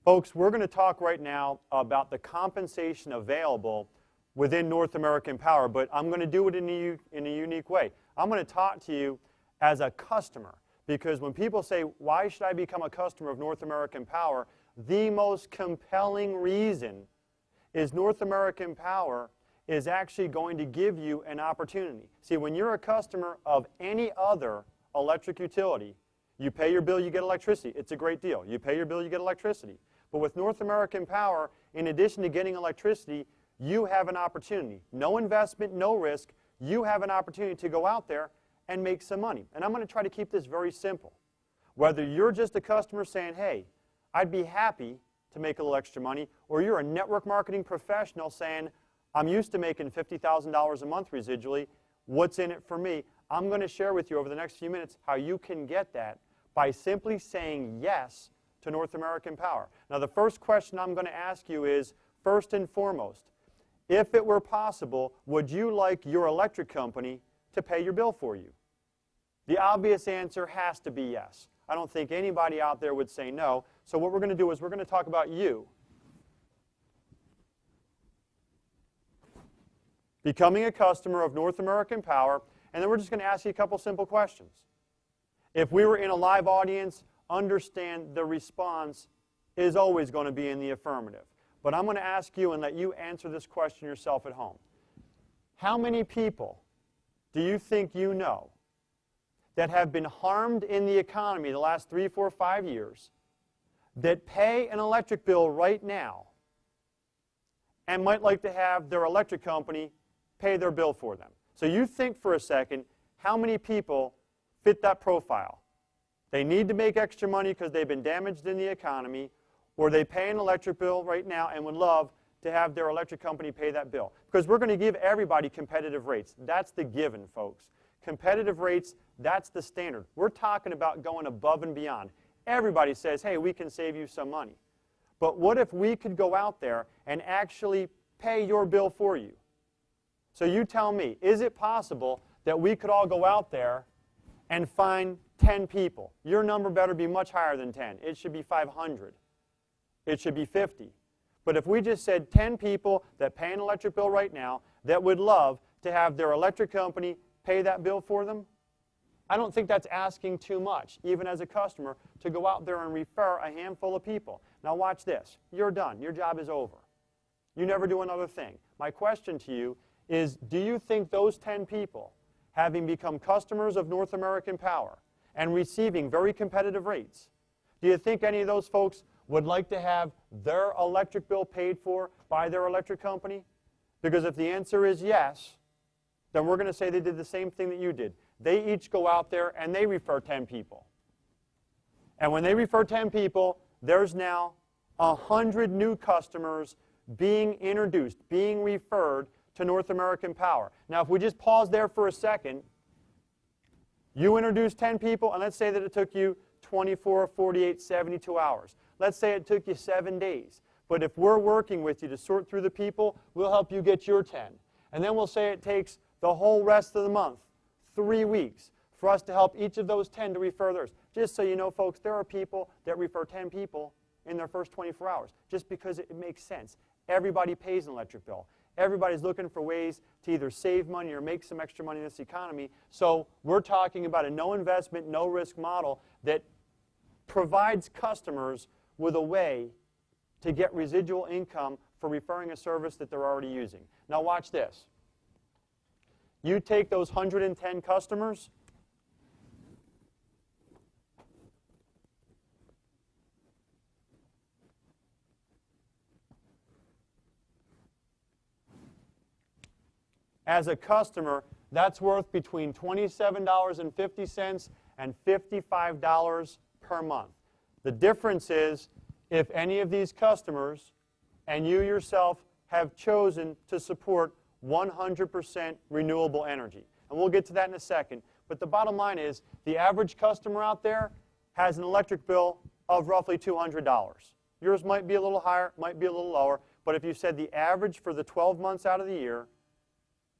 Folks, we're going to talk right now about the compensation available within North American Power, but I'm going to do it in a unique way. I'm going to talk to you as a customer, because when people say, why should I become a customer of North American Power, the most compelling reason is North American Power is actually going to give you an opportunity. See, when you're a customer of any other electric utility, you pay your bill, you get electricity. It's a great deal. You pay your bill, you get electricity. But with North American Power, in addition to getting electricity, you have an opportunity. No investment, no risk. You have an opportunity to go out there and make some money. And I'm going to try to keep this very simple. Whether you're just a customer saying, hey, I'd be happy to make a little extra money, or you're a network marketing professional saying, I'm used to making $50,000 a month residually. What's in it for me? I'm going to share with you over the next few minutes how you can get that by simply saying yes to North American Power. Now, the first question I'm going to ask you is, first and foremost, if it were possible, would you like your electric company to pay your bill for you? The obvious answer has to be yes. I don't think anybody out there would say no. So what we're going to do is we're going to talk about you becoming a customer of North American Power, and then we're just going to ask you a couple simple questions. If we were in a live audience, understand the response is always going to be in the affirmative. But I'm going to ask you and let you answer this question yourself at home. How many people do you think you know that have been harmed in the economy the last 3, 4, 5 years that pay an electric bill right now and might like to have their electric company pay their bill for them? So you think for a second, how many people fit that profile? They need to make extra money because they've been damaged in the economy, or they pay an electric bill right now and would love to have their electric company pay that bill. Because we're going to give everybody competitive rates. That's the given, folks. Competitive rates, that's the standard. We're talking about going above and beyond. Everybody says, hey, we can save you some money. But what if we could go out there and actually pay your bill for you? So you tell me, is it possible that we could all go out there and find 10 people? Your number better be much higher than 10. It should be 500. It should be 50. But if we just said 10 people that pay an electric bill right now that would love to have their electric company pay that bill for them, I don't think that's asking too much, even as a customer, to go out there and refer a handful of people. Now watch this. You're done. Your job is over. You never do another thing. My question to you is, do you think those 10 people, having become customers of North American Power and receiving very competitive rates, do you think any of those folks would like to have their electric bill paid for by their electric company? Because if the answer is yes, then we're going to say they did the same thing that you did. They each go out there and they refer 10 people. And when they refer 10 people, there's now 100 new customers being introduced, being referred to North American Power. Now, if we just pause there for a second, you introduced 10 people, and let's say that it took you 24, 48, 72 hours. Let's say it took you 7 days. But if we're working with you to sort through the people, we'll help you get your 10. And then we'll say it takes the whole rest of the month, 3 weeks, for us to help each of those 10 to refer theirs. Just so you know, folks, there are people that refer 10 people in their first 24 hours, just because it makes sense. Everybody pays an electric bill. Everybody's looking for ways to either save money or make some extra money in this economy. So we're talking about a no investment, no risk model that provides customers with a way to get residual income for referring a service that they're already using. Now watch this. You take those 110 customers, as a customer, that's worth between $27.50 and $55 per month. The difference is if any of these customers and you yourself have chosen to support 100% renewable energy. And we'll get to that in a second. But the bottom line is the average customer out there has an electric bill of roughly $200. Yours might be a little higher, might be a little lower, but if you said the average for the 12 months out of the year,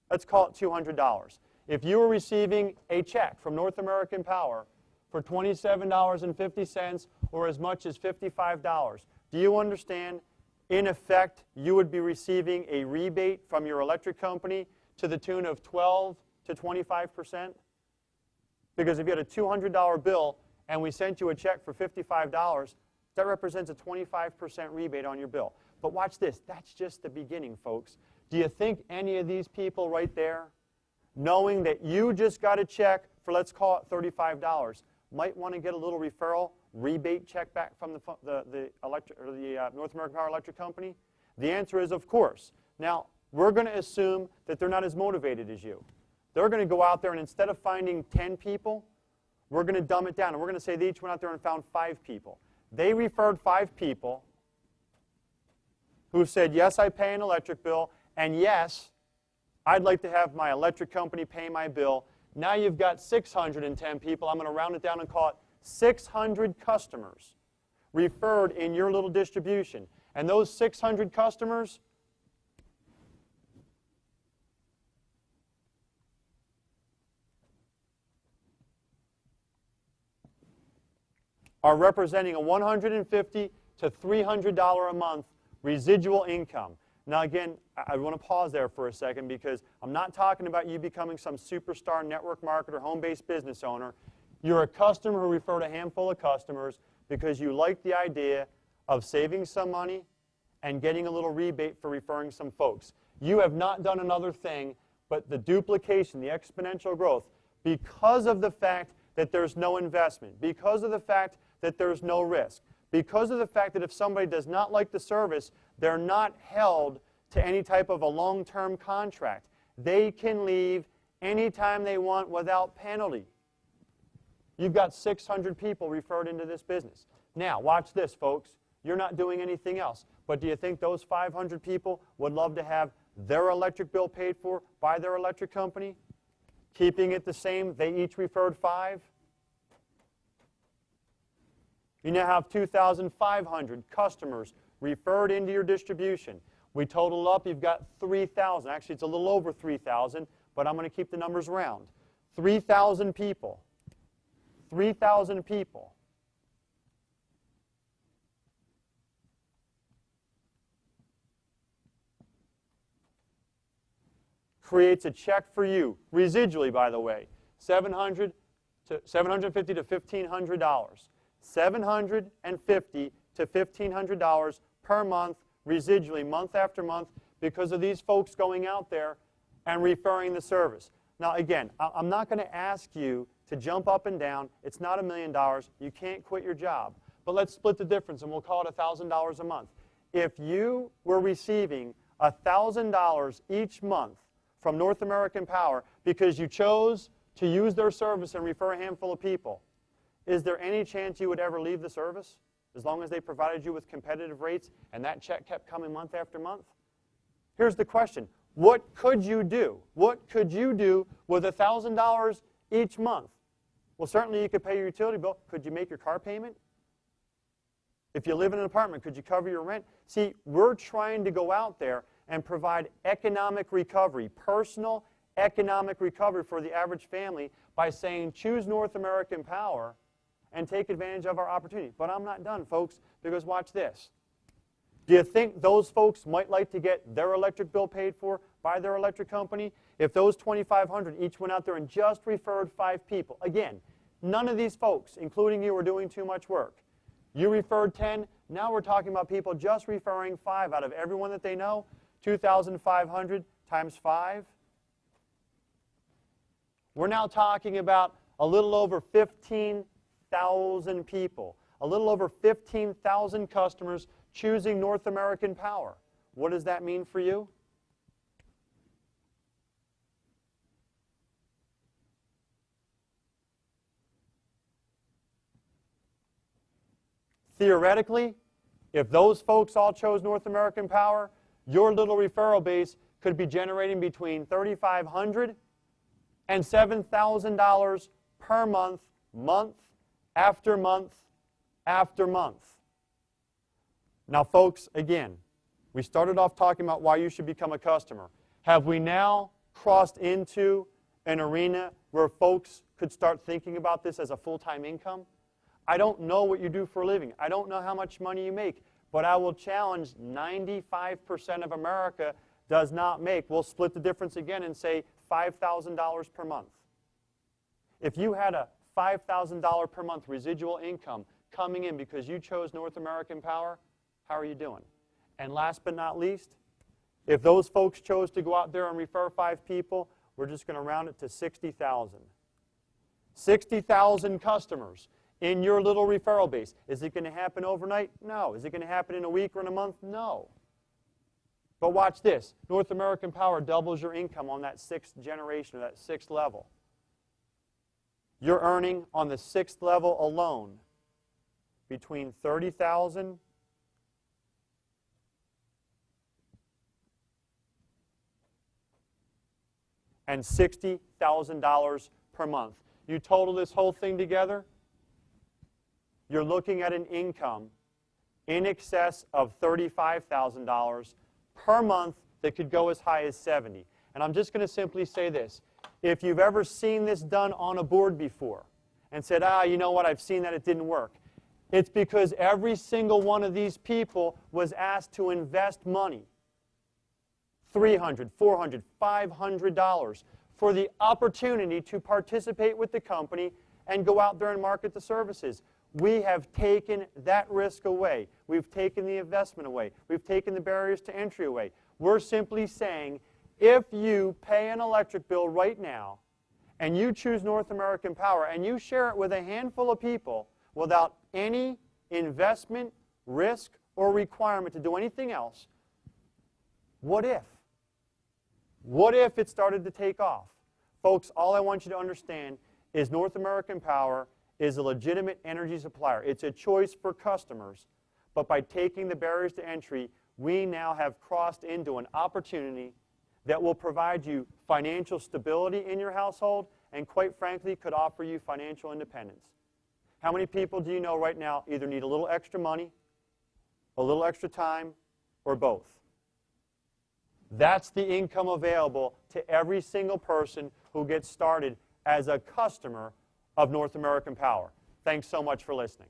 let's call it $200. If you were receiving a check from North American Power for $27.50 or as much as $55, Do you understand? In effect, you would be receiving a rebate from your electric company to the tune of 12 to 25%. Because if you had a $200 bill and we sent you a check for $55, that represents a 25% rebate on your bill. But watch this. That's just the beginning, folks. Do you think any of these people right there, knowing that you just got a check for, let's call it $35, might want to get a little referral rebate check back from the North American Power Electric Company? The answer is, of course. Now, we're going to assume that they're not as motivated as you. They're going to go out there, and instead of finding 10 people, we're going to dumb it down, and we're going to say they each went out there and found 5 people. They referred 5 people who said, yes, I pay an electric bill, and yes, I'd like to have my electric company pay my bill. Now you've got 610 people. I'm going to round it down and call it 600 customers referred in your little distribution. And those 600 customers are representing a $150 to $300 a month residual income. Now again, I want to pause there for a second because I'm not talking about you becoming some superstar network marketer, home-based business owner. You're a customer who referred a handful of customers because you like the idea of saving some money and getting a little rebate for referring some folks. You have not done another thing but the duplication, the exponential growth, because of the fact that there's no investment, because of the fact that there's no risk, because of the fact that if somebody does not like the service, they're not held to any type of a long-term contract. They can leave anytime they want without penalty. You've got 600 people referred into this business. Now, watch this, folks. You're not doing anything else. But do you think those 500 people would love to have their electric bill paid for by their electric company? Keeping it the same, they each referred 5? You now have 2,500 customers referred into your distribution. We total up, you've got 3,000. Actually, it's a little over 3,000, but I'm going to keep the numbers round. 3,000 people. 3,000 people. Creates a check for you, residually, by the way, $750 to $1,500. $750 to $1,500 per month, residually, month after month, because of these folks going out there and referring the service. Now, again, I'm not going to ask you to jump up and down. It's not $1 million. You can't quit your job. But let's split the difference, and we'll call it $1,000 a month. If you were receiving $1,000 each month from North American Power because you chose to use their service and refer a handful of people, is there any chance you would ever leave the service as long as they provided you with competitive rates and that check kept coming month after month? Here's the question. What could you do? What could you do with $1,000 each month? Well, certainly you could pay your utility bill. Could you make your car payment? If you live in an apartment, could you cover your rent? See, we're trying to go out there and provide economic recovery, personal economic recovery for the average family by saying choose North American Power and take advantage of our opportunity. But I'm not done, folks, because watch this. Do you think those folks might like to get their electric bill paid for by their electric company? If those 2,500 each went out there and just referred 5 people, again, none of these folks, including you, are doing too much work. You referred 10, now we're talking about people just referring 5 out of everyone that they know. 2,500 times 5. We're now talking about a little over 15,000 people, a little over 15,000 customers choosing North American Power. What does that mean for you? Theoretically, if those folks all chose North American Power, your little referral base could be generating between $3,500 and $7,000 per month, month after month after month. Now, folks, again, we started off talking about why you should become a customer. Have we now crossed into an arena where folks could start thinking about this as a full-time income? I don't know what you do for a living. I don't know how much money you make. But But I will challenge 95% of America does not make. We'll split the difference again and say $5,000 per month. If you had a $5,000 per month residual income coming in because you chose North American Power, how are you doing? And last but not least, if those folks chose to go out there and refer 5 people, we're just going to round it to 60,000. 60,000 customers in your little referral base. Is it going to happen overnight? No. Is it going to happen in a week or in a month? No. But watch this. North American Power doubles your income on that 6th generation, or that 6th level. You're earning on the 6th level alone between $30,000 and $60,000 per month. You total this whole thing together, you're looking at an income in excess of $35,000 per month that could go as high as $70,000. And I'm just going to simply say this. If you've ever seen this done on a board before and said, you know what, I've seen that it didn't work, it's because every single one of these people was asked to invest money, $300, $400, $500, for the opportunity to participate with the company and go out there and market the services. We have taken that risk away. We've taken the investment away. We've taken the barriers to entry away. We're simply saying, if you pay an electric bill right now and you choose North American Power and you share it with a handful of people without any investment, risk, or requirement to do anything else, what if? What if it started to take off? Folks, all I want you to understand is North American Power is a legitimate energy supplier. It's a choice for customers. But by taking the barriers to entry, we now have crossed into an opportunity that will provide you financial stability in your household and, quite frankly, could offer you financial independence. How many people do you know right now either need a little extra money, a little extra time, or both? That's the income available to every single person who gets started as a customer of North American Power. Thanks so much for listening.